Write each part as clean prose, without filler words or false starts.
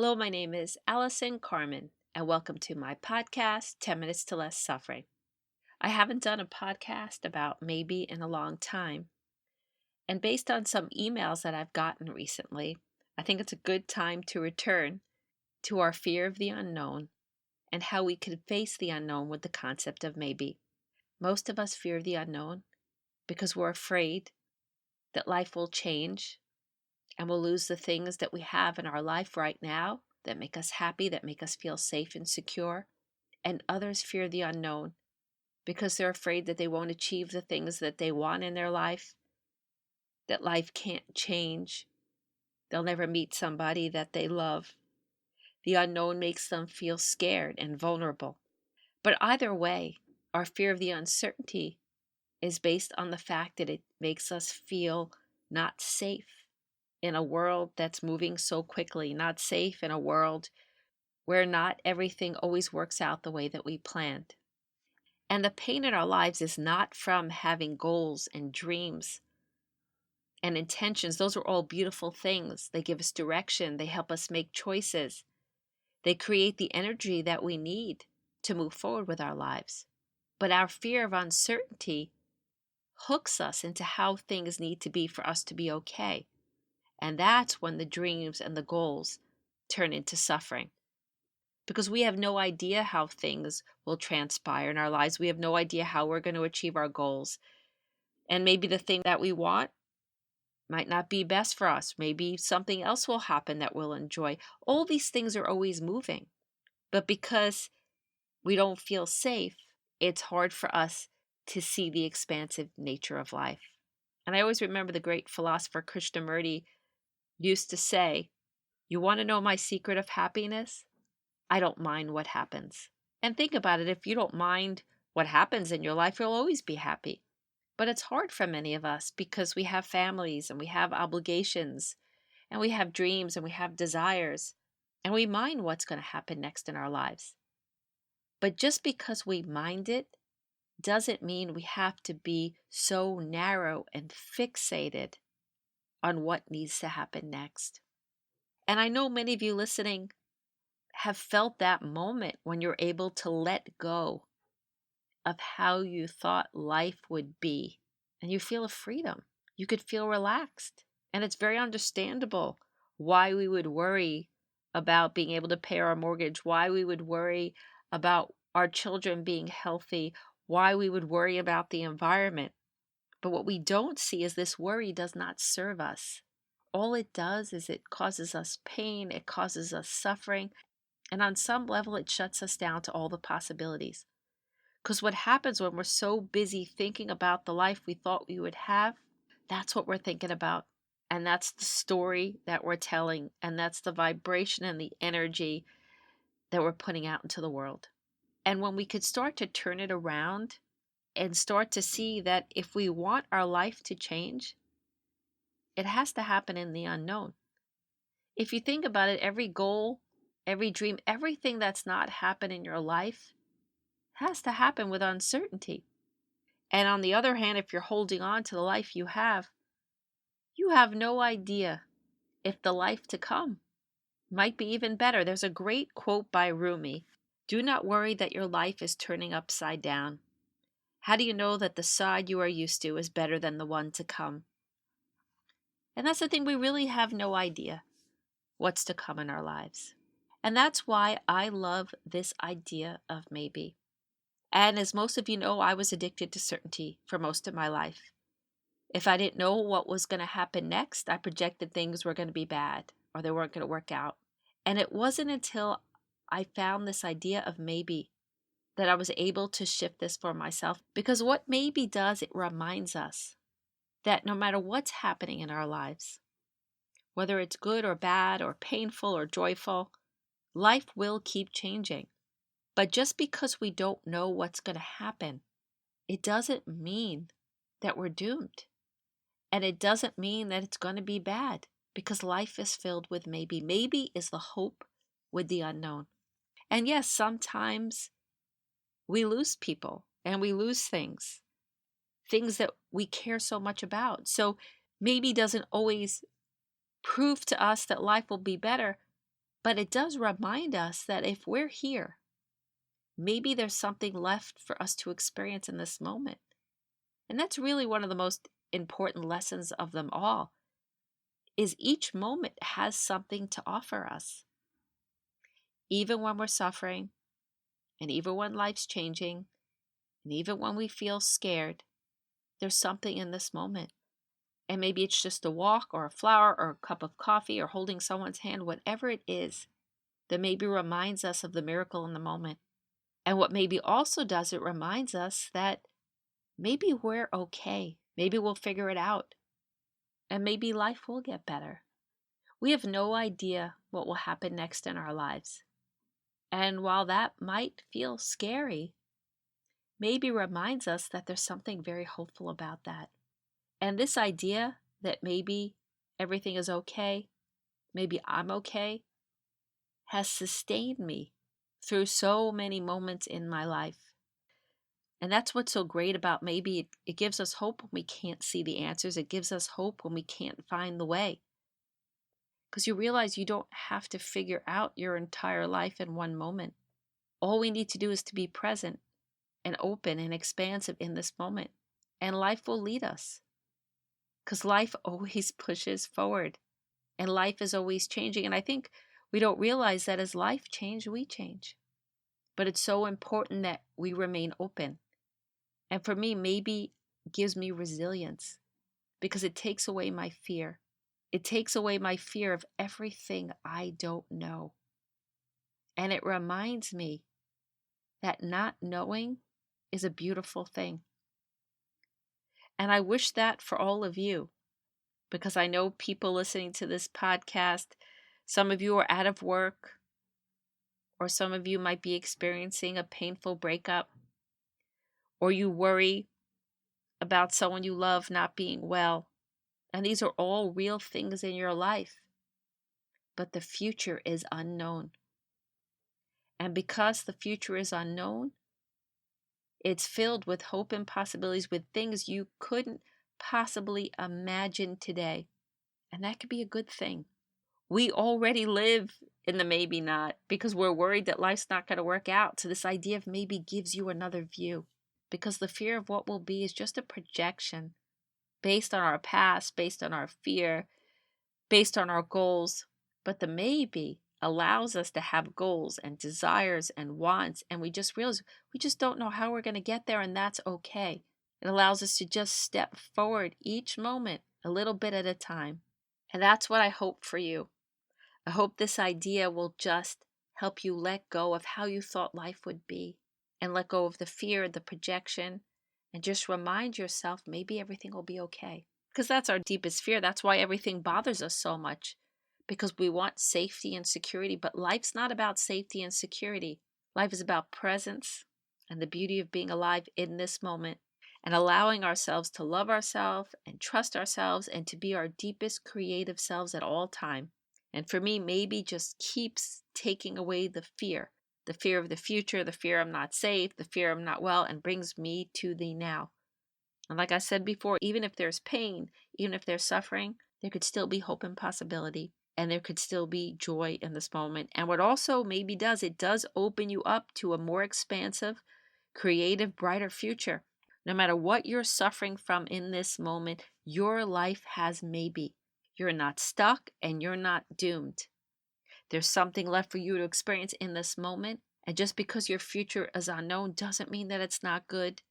Hello, my name is Allison Carmen, and welcome to my podcast, 10 Minutes to Less Suffering. I haven't done a podcast about maybe in a long time, and based on some emails that I've gotten recently, I think it's a good time to return to our fear of the unknown and how we could face the unknown with the concept of maybe. Most of us fear the unknown because we're afraid that life will change and we'll lose the things that we have in our life right now that make us happy, that make us feel safe and secure. And others fear the unknown because they're afraid that they won't achieve the things that they want in their life, that life can't change. They'll never meet somebody that they love. The unknown makes them feel scared and vulnerable. But either way, our fear of the uncertainty is based on the fact that it makes us feel not safe in a world that's moving so quickly, not safe in a world where not everything always works out the way that we planned. And the pain in our lives is not from having goals and dreams and intentions. Those are all beautiful things. They give us direction. They help us make choices. They create the energy that we need to move forward with our lives. But our fear of uncertainty hooks us into how things need to be for us to be okay. And that's when the dreams and the goals turn into suffering. Because we have no idea how things will transpire in our lives. We have no idea how we're going to achieve our goals. And maybe the thing that we want might not be best for us. Maybe something else will happen that we'll enjoy. All these things are always moving. But because we don't feel safe, it's hard for us to see the expansive nature of life. And I always remember the great philosopher Krishnamurti used to say, "You want to know my secret of happiness? I don't mind what happens." And think about it, if you don't mind what happens in your life, you'll always be happy. But it's hard for many of us because we have families and we have obligations and we have dreams and we have desires and we mind what's going to happen next in our lives. But just because we mind it doesn't mean we have to be so narrow and fixated on what needs to happen next. And I know many of you listening have felt that moment when you're able to let go of how you thought life would be, and you feel a freedom. You could feel relaxed. And it's very understandable why we would worry about being able to pay our mortgage, why we would worry about our children being healthy, why we would worry about the environment. But what we don't see is this worry does not serve us. All it does is it causes us pain, it causes us suffering, and on some level it shuts us down to all the possibilities. Because what happens when we're so busy thinking about the life we thought we would have, that's what we're thinking about. And that's the story that we're telling. And that's the vibration and the energy that we're putting out into the world. And when we could start to turn it around and start to see that if we want our life to change, it has to happen in the unknown. If you think about it, every goal, every dream, everything that's not happened in your life has to happen with uncertainty. And on the other hand, if you're holding on to the life you have no idea if the life to come might be even better. There's a great quote by Rumi: "Do not worry that your life is turning upside down. How do you know that the side you are used to is better than the one to come?" And that's the thing, we really have no idea what's to come in our lives. And that's why I love this idea of maybe. And as most of you know, I was addicted to certainty for most of my life. If I didn't know what was going to happen next, I projected things were going to be bad or they weren't going to work out. And it wasn't until I found this idea of maybe that I was able to shift this for myself. Because what maybe does, it reminds us that no matter what's happening in our lives, whether it's good or bad or painful or joyful, life will keep changing. But just because we don't know what's going to happen, it doesn't mean that we're doomed. And it doesn't mean that it's going to be bad, because life is filled with maybe. Maybe is the hope with the unknown. And yes, sometimes we lose people and we lose things that we care so much about. So maybe doesn't always prove to us that life will be better, But it does remind us that if we're here, maybe there's something left for us to experience in this moment. And that's really one of the most important lessons of them all, is each moment has something to offer us. Even when we're suffering, and even when life's changing, and even when we feel scared, there's something in this moment. And maybe it's just a walk or a flower or a cup of coffee or holding someone's hand, whatever it is that maybe reminds us of the miracle in the moment. And what maybe also does, it reminds us that maybe we're okay. Maybe we'll figure it out. And maybe life will get better. We have no idea what will happen next in our lives. And while that might feel scary, maybe reminds us that there's something very hopeful about that. And this idea that maybe everything is okay, maybe I'm okay, has sustained me through so many moments in my life. And that's what's so great about maybe it gives us hope when we can't see the answers. It gives us hope when we can't find the way. Because you realize you don't have to figure out your entire life in one moment. All we need to do is to be present and open and expansive in this moment. And life will lead us. Because life always pushes forward. And life is always changing. And I think we don't realize that as life changes, we change. But it's so important that we remain open. And for me, maybe gives me resilience because it takes away my fear. It takes away my fear of everything I don't know. And it reminds me that not knowing is a beautiful thing. And I wish that for all of you, because I know people listening to this podcast, some of you are out of work, or some of you might be experiencing a painful breakup, or you worry about someone you love not being well. And these are all real things in your life. But the future is unknown. And because the future is unknown, it's filled with hope and possibilities, with things you couldn't possibly imagine today. And that could be a good thing. We already live in the maybe not because we're worried that life's not going to work out. So this idea of maybe gives you another view, because the fear of what will be is just a projection based on our past, based on our fear, based on our goals. But the maybe allows us to have goals and desires and wants, and we just realize we just don't know how we're going to get there, and that's okay. It allows us to just step forward each moment a little bit at a time. And that's what I hope for you. I hope this idea will just help you let go of how you thought life would be and let go of the fear, the projection, and just remind yourself maybe everything will be okay. Because that's our deepest fear. That's why everything bothers us so much, because we want safety and security. But life's not about safety and security. Life is about presence and the beauty of being alive in this moment and allowing ourselves to love ourselves and trust ourselves and to be our deepest creative selves at all time. And for me, maybe just keeps taking away the fear of the future, the fear I'm not safe, the fear I'm not well, and brings me to the now. And like I said before, even if there's pain, even if there's suffering, there could still be hope and possibility. And there could still be joy in this moment. And what also maybe does, it does open you up to a more expansive, creative, brighter future. No matter what you're suffering from in this moment, your life has maybe. You're not stuck and you're not doomed. There's something left for you to experience in this moment. And just because your future is unknown doesn't mean that it's not good.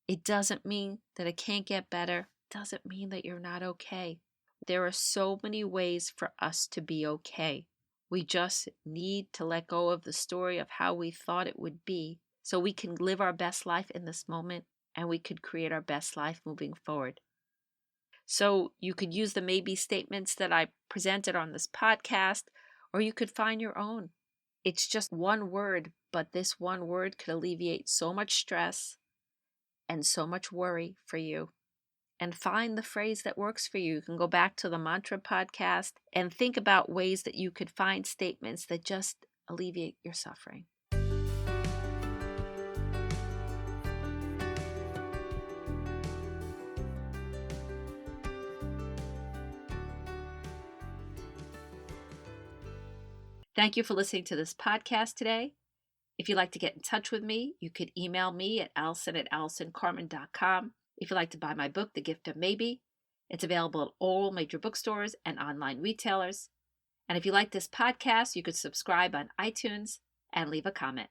It doesn't mean that it can't get better. It doesn't mean that you're not okay. There are so many ways for us to be okay. We just need to let go of the story of how we thought it would be so we can live our best life in this moment and we could create our best life moving forward. So you could use the maybe statements that I presented on this podcast, or you could find your own. It's just one word, but this one word could alleviate so much stress and so much worry for you. And find the phrase that works for you. You can go back to the mantra podcast and think about ways that you could find statements that just alleviate your suffering. Thank you for listening to this podcast today. If you'd like to get in touch with me, you could email me at allison@allisoncarmen.com. If you'd like to buy my book, The Gift of Maybe, it's available at all major bookstores and online retailers. And if you like this podcast, you could subscribe on iTunes and leave a comment.